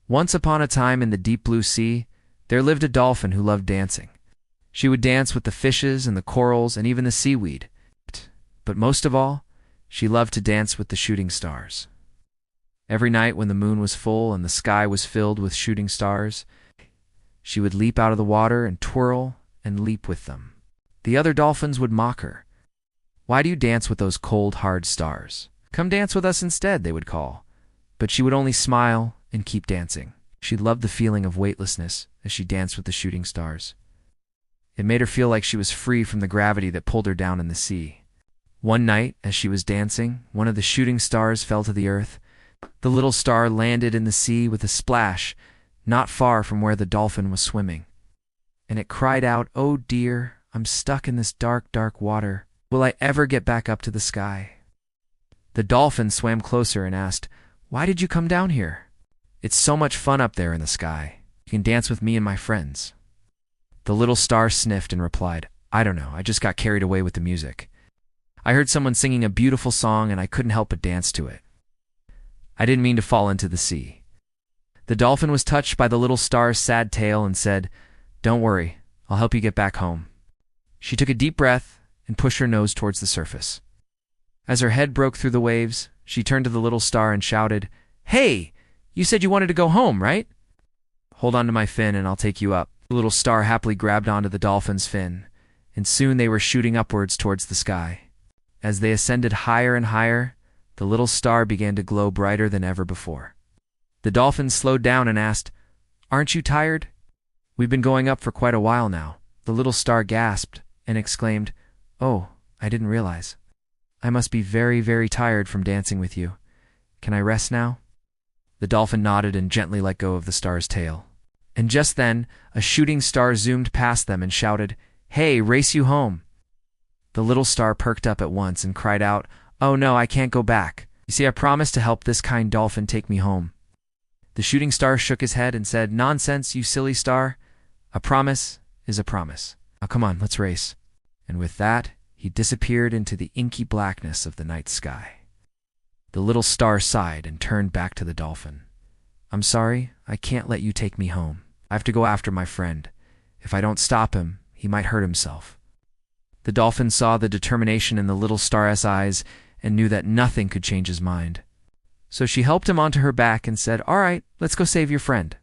Once upon a time in the deep blue sea, there lived a dolphin who loved dancing. She would dance with the fishes and the corals and even the seaweed. But most of all, she loved to dance with the shooting stars. Every night when the moon was full and the sky was filled with shooting stars, she would leap out of the water and twirl and leap with them. The other dolphins would mock her. "Why do you dance with those cold, hard stars? Come dance with us instead," they would call. But she would only smile and keep dancing. She loved the feeling of weightlessness as she danced with the shooting stars. It made her feel like she was free from the gravity that pulled her down in the sea. One night, as she was dancing, one of the shooting stars fell to the earth. The little star landed in the sea with a splash, not far from where the dolphin was swimming. And it cried out, "Oh dear, I'm stuck in this dark, dark water. Will I ever get back up to the sky?" The dolphin swam closer and asked, "Why did you come down here? It's so much fun up there in the sky. You can dance with me and my friends." The little star sniffed and replied, "I don't know, I just got carried away with the music. I heard someone singing a beautiful song and I couldn't help but dance to it. I didn't mean to fall into the sea." The dolphin was touched by the little star's sad tale and said, "Don't worry, I'll help you get back home." She took a deep breath and pushed her nose towards the surface. As her head broke through the waves, she turned to the little star and shouted, "Hey, you said you wanted to go home, right? Hold on to my fin and I'll take you up." The little star happily grabbed onto the dolphin's fin, and soon they were shooting upwards towards the sky. As they ascended higher and higher, the little star began to glow brighter than ever before. The dolphin slowed down and asked, "Aren't you tired?" "We've been going up for quite a while now." The little star gasped and exclaimed, "Oh, I didn't realize. I must be very, very tired from dancing with you. Can I rest now?" The dolphin nodded and gently let go of the star's tail. And just then, a shooting star zoomed past them and shouted, "Hey, race you home." The little star perked up at once and cried out, "Oh no, I can't go back. You see, I promised to help this kind dolphin take me home." The shooting star shook his head and said, "Nonsense, you silly star. A promise is a promise. Now come on, let's race." And with that, he disappeared into the inky blackness of the night sky. The little star sighed and turned back to the dolphin. "I'm sorry, I can't let you take me home. I have to go after my friend. If I don't stop him, he might hurt himself." The dolphin saw the determination in the little star's eyes and knew that nothing could change his mind. So she helped him onto her back and said, "All right, let's go save your friend."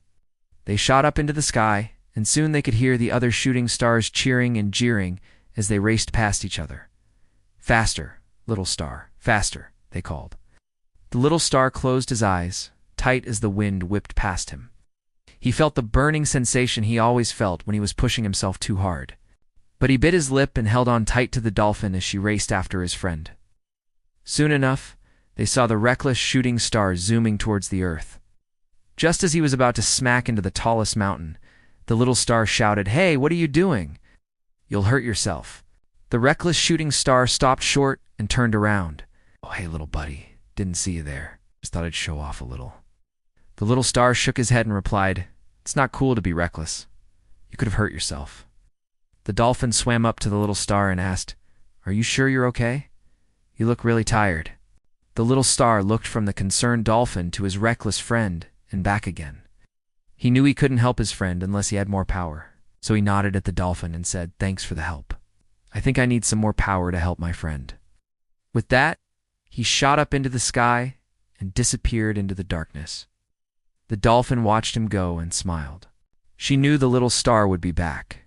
They shot up into the sky, and soon they could hear the other shooting stars cheering and jeering as they raced past each other. "Faster, little star, faster," they called. The little star closed his eyes, tight as the wind whipped past him. He felt the burning sensation he always felt when he was pushing himself too hard. But he bit his lip and held on tight to the dolphin as she raced after his friend. Soon enough, they saw the reckless shooting star zooming towards the earth. Just as he was about to smack into the tallest mountain, the little star shouted, "Hey, what are you doing? You'll hurt yourself." The reckless shooting star stopped short and turned around. "Oh, hey, little buddy, didn't see you there. Just thought I'd show off a little." The little star shook his head and replied, "It's not cool to be reckless. You could have hurt yourself." The dolphin swam up to the little star and asked, "Are you sure you're okay? You look really tired." The little star looked from the concerned dolphin to his reckless friend and back again. He knew he couldn't help his friend unless he had more power, so he nodded at the dolphin and said, "Thanks for the help. I think I need some more power to help my friend." With that, he shot up into the sky and disappeared into the darkness. The dolphin watched him go and smiled. She knew the little star would be back.